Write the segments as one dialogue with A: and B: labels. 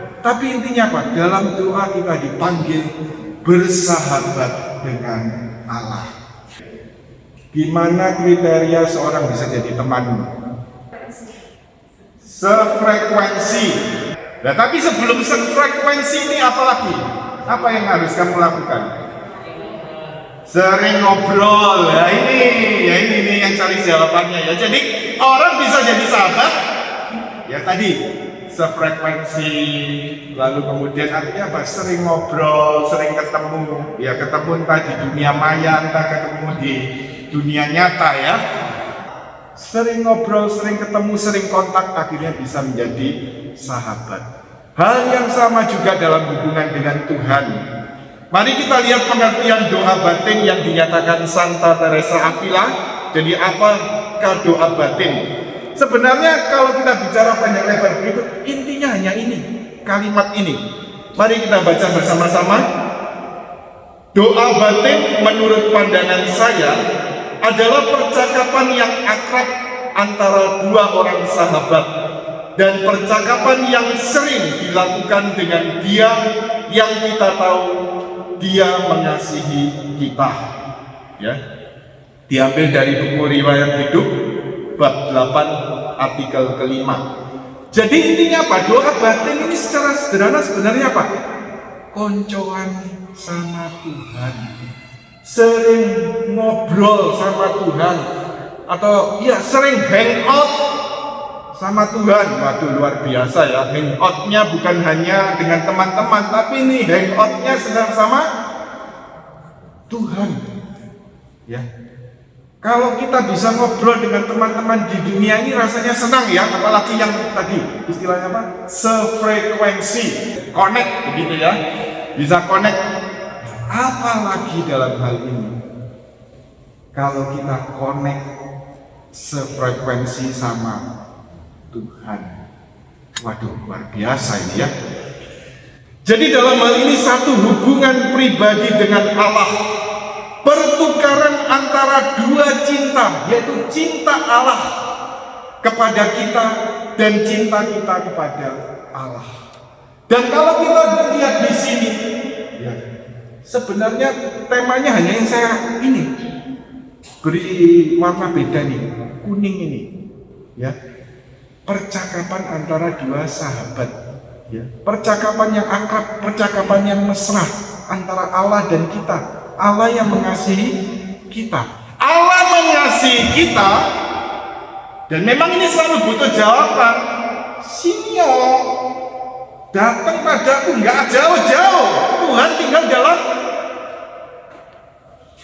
A: Tapi intinya apa? Dalam doa kita dipanggil bersahabat dengan Allah. Gimana kriteria seorang bisa jadi temanmu? Sefrekuensi. Nah, tapi sebelum sefrekuensi ini apa lagi? Apa yang harus kamu lakukan? Sering ngobrol. Ini yang cari jawabannya ya. Jadi orang bisa jadi sahabat. Ya tadi sefrekuensi, lalu kemudian artinya apa? Sering ngobrol, sering ketemu. Ya ketemu entah di dunia maya, entah ketemu di dunia nyata ya. Sering ngobrol, sering ketemu, sering kontak, akhirnya bisa menjadi sahabat. Hal yang sama juga dalam hubungan dengan Tuhan. Mari kita lihat pengertian doa batin yang dinyatakan Santa Teresa Avila. Jadi apakah doa batin? Sebenarnya kalau kita bicara panjang lebar berikut, intinya hanya ini, kalimat ini. Mari kita baca bersama-sama. Doa batin menurut pandangan saya adalah percakapan yang akrab antara dua orang sahabat dan percakapan yang sering dilakukan dengan dia yang kita tahu dia mengasihi kita. Ya. Diambil dari buku riwayat hidup bab 8 artikel kelima. Jadi intinya apa? Doa batin ini secara sederhana sebenarnya apa? Koncoan sama Tuhan. Sering ngobrol sama Tuhan, atau ya sering hangout sama Tuhan. Waduh, luar biasa ya. Hangoutnya bukan hanya dengan teman-teman, tapi ini hangoutnya sedang sama Tuhan. Ya. Kalau kita bisa ngobrol dengan teman-teman di dunia ini rasanya senang ya, apalagi yang tadi istilahnya apa? Sefrekuensi, connect begitu ya. Bisa connect. Apalagi dalam hal ini, kalau kita connect sefrekuensi sama Tuhan, waduh luar biasa ini ya. Jadi dalam hal ini satu hubungan pribadi dengan Allah, pertukaran antara dua cinta, yaitu cinta Allah kepada kita dan cinta kita kepada Allah. Dan kalau kita lihat di sini, ya, sebenarnya temanya hanya yang saya ini beri warna beda nih, kuning ini, ya. Percakapan antara dua sahabat, ya. Percakapan yang akrab, percakapan yang mesra antara Allah dan kita. Allah yang mengasihi kita. Allah mengasihi kita, dan memang ini selalu butuh jawaban. Sinyo datang padaku, nggak jauh-jauh. Tuhan tinggal dalam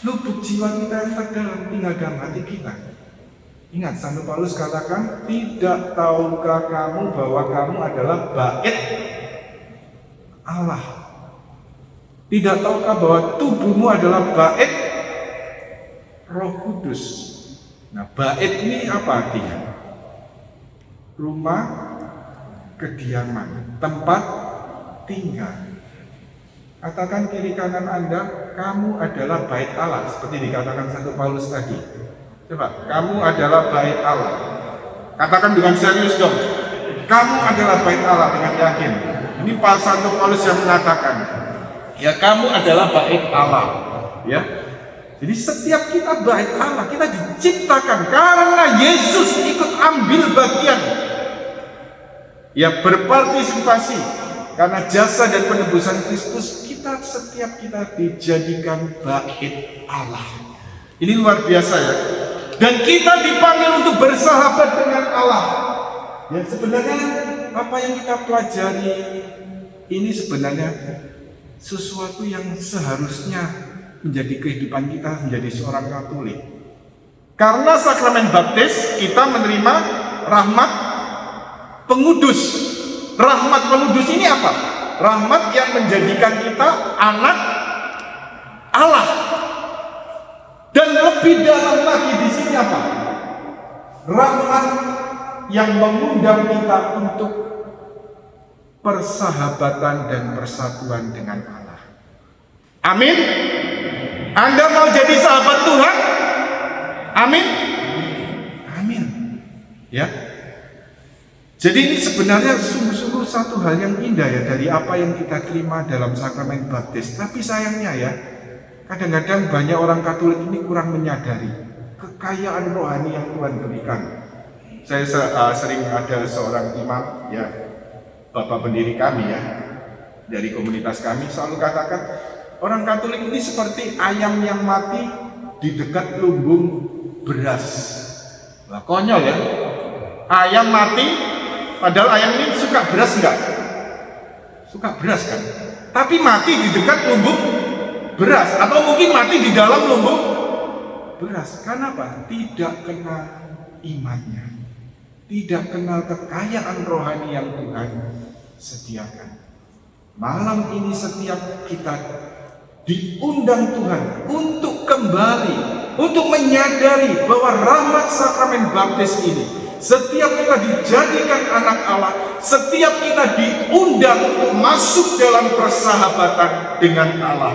A: lubuk jiwa kita yang terdalam, tinggal dalam hati kita. Ingat, Santo Paulus katakan, tidak tahukah kamu bahwa kamu adalah bait Allah? Tidak tahukah bahwa tubuhmu adalah bait Roh Kudus? Nah, bait ini apa artinya? Rumah kediaman, tempat tinggal. Katakan kiri kanan Anda, kamu adalah bait Allah, seperti dikatakan Santo Paulus tadi. Coba, kamu adalah bait Allah. Katakan dengan serius dong, kamu adalah bait Allah dengan yakin. Ini Pak Santo Paulus yang mengatakan, ya kamu adalah bait Allah. Ya, jadi setiap kita bait Allah, kita diciptakan karena Yesus ikut ambil bagian, ya berpartisipasi karena jasa dan penebusan Kristus. Setiap kita dijadikan bait Allah. Ini luar biasa ya. Dan kita dipanggil untuk bersahabat dengan Allah. Ya sebenarnya apa yang kita pelajari ini sebenarnya sesuatu yang seharusnya menjadi kehidupan kita menjadi seorang Katolik. Karena sakramen baptis kita menerima rahmat pengudus. Rahmat pengudus ini apa? Rahmat yang menjadikan kita anak Allah. Dan lebih dalam lagi di sini apa? Rahmat yang mengundang kita untuk persahabatan dan persatuan dengan Allah. Amin. Anda mau jadi sahabat Tuhan? Amin. Amin. Ya. Jadi ini sebenarnya sungguh-sungguh satu hal yang indah ya dari apa yang kita terima dalam sakramen baptis. Tapi sayangnya ya, kadang-kadang banyak orang Katolik ini kurang menyadari kekayaan rohani yang Tuhan berikan. Saya sering ada seorang imam ya, bapak pendiri kami ya, dari komunitas kami selalu katakan orang Katolik ini seperti ayam yang mati di dekat lumbung beras. Nah, konyol ya, ayam mati. Padahal ayam ini suka beras enggak? Suka beras kan? Tapi mati di dekat lumbung beras. Atau mungkin mati di dalam lumbung beras. Kenapa? Tidak kenal imannya. Tidak kenal kekayaan rohani yang Tuhan sediakan. Malam ini setiap kita diundang Tuhan untuk kembali, untuk menyadari bahwa rahmat sakramen baptis ini, setiap kita dijadikan anak Allah, setiap kita diundang untuk masuk dalam persahabatan dengan Allah.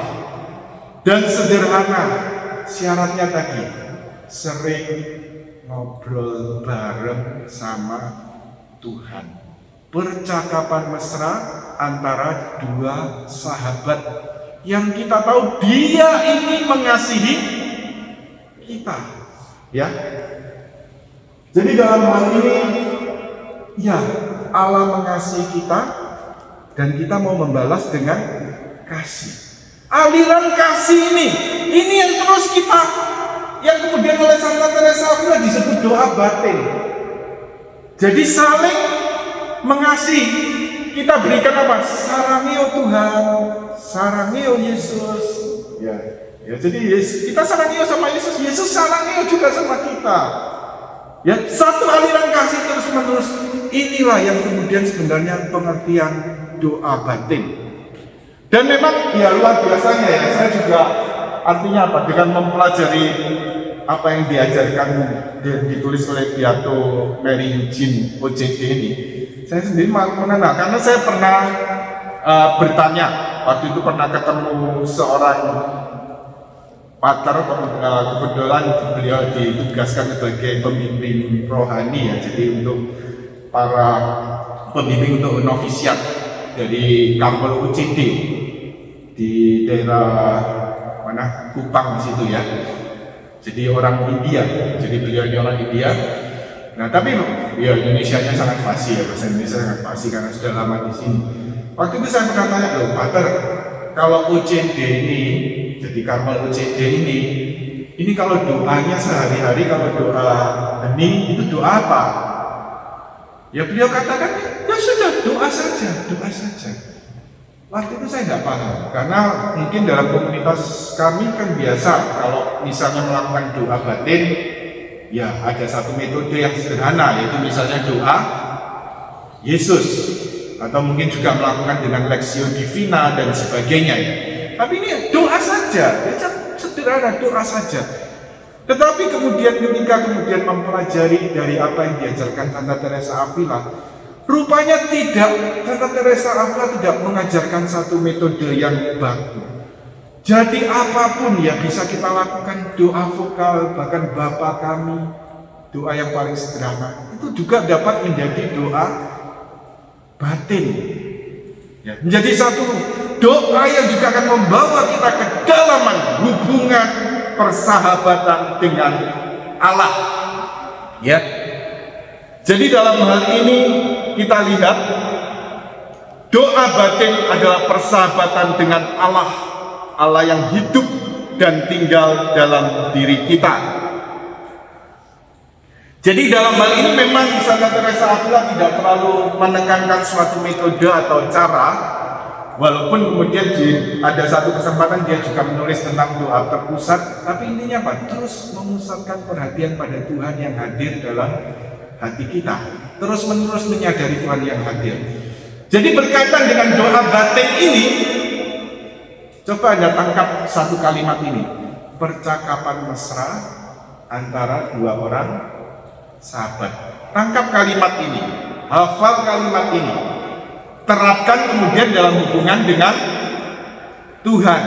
A: Dan sederhana, syaratnya tadi, sering ngobrol bareng sama Tuhan. Percakapan mesra antara dua sahabat yang kita tahu dia ini mengasihi kita, ya. Jadi dalam hal ini, ya Allah mengasihi kita dan kita mau membalas dengan kasih. Aliran kasih ini yang terus kita, yang kemudian oleh Santa Teresa Avila disebut doa batin. Jadi saling mengasihi. Kita berikan apa? Sarangeo Tuhan, sarangeo Yesus. Ya, jadi kita sarangeo sama Yesus, Yesus sarangeo juga sama kita. Ya, satu aliran kasih terus menerus. Inilah yang kemudian sebenarnya pengertian doa batin. Dan memang ya luar biasanya ya, saya juga artinya apa? Dengan mempelajari apa yang diajarkan ditulis oleh Beato Mary Eugene OJD ini, saya sendiri mengenal karena saya pernah bertanya, waktu itu pernah ketemu seorang pater, kebetulan beliau ditugaskan sebagai pemimpin rohani ya, jadi untuk para pembimbing untuk novisiat dari Karmel UCD di daerah mana, Kupang di situ ya. Jadi orang India, jadi beliau ini orang India. Nah tapi ya Indonesianya sangat fasih ya, bahasa Indonesia sangat fasih karena sudah lama di sini. Waktu itu saya pernah tanya, loh pater, kalau UCD ini, jadi Karmel UCD ini kalau doanya sehari-hari, kalau doa hening itu doa apa? Ya beliau katakan, ya sudah doa saja, doa saja. Waktu itu saya nggak paham, karena mungkin dalam komunitas kami kan biasa kalau misalnya melakukan doa batin, ya ada satu metode yang sederhana, yaitu misalnya doa Yesus, atau mungkin juga melakukan dengan Lectio Divina dan sebagainya ya. Tapi ini doa saja, sederhana doa saja. Tetapi kemudian ketika mempelajari dari apa yang diajarkan Santa Teresa Avila, rupanya tidak, Santa Teresa Avila tidak mengajarkan satu metode yang baku. Jadi apapun ya bisa kita lakukan, doa vokal, bahkan Bapa Kami, doa yang paling sederhana, itu juga dapat menjadi doa batin. Ya, menjadi satu doa yang juga akan membawa kita ke kedalaman hubungan persahabatan dengan Allah. Ya. Jadi dalam hal ini kita lihat doa batin adalah persahabatan dengan Allah, Allah yang hidup dan tinggal dalam diri kita. Jadi dalam hal ini memang Santa Teresa Avila tidak terlalu menekankan suatu metode atau cara, walaupun kemudian ada satu kesempatan dia juga menulis tentang doa terpusat, tapi intinya apa? Terus memusatkan perhatian pada Tuhan yang hadir dalam hati kita, terus menerus menyadari Tuhan yang hadir. Jadi berkaitan dengan doa batin ini, coba Anda tangkap satu kalimat ini, percakapan mesra antara dua orang sahabat. Tangkap kalimat ini, hafal kalimat ini, terapkan kemudian dalam hubungan dengan Tuhan.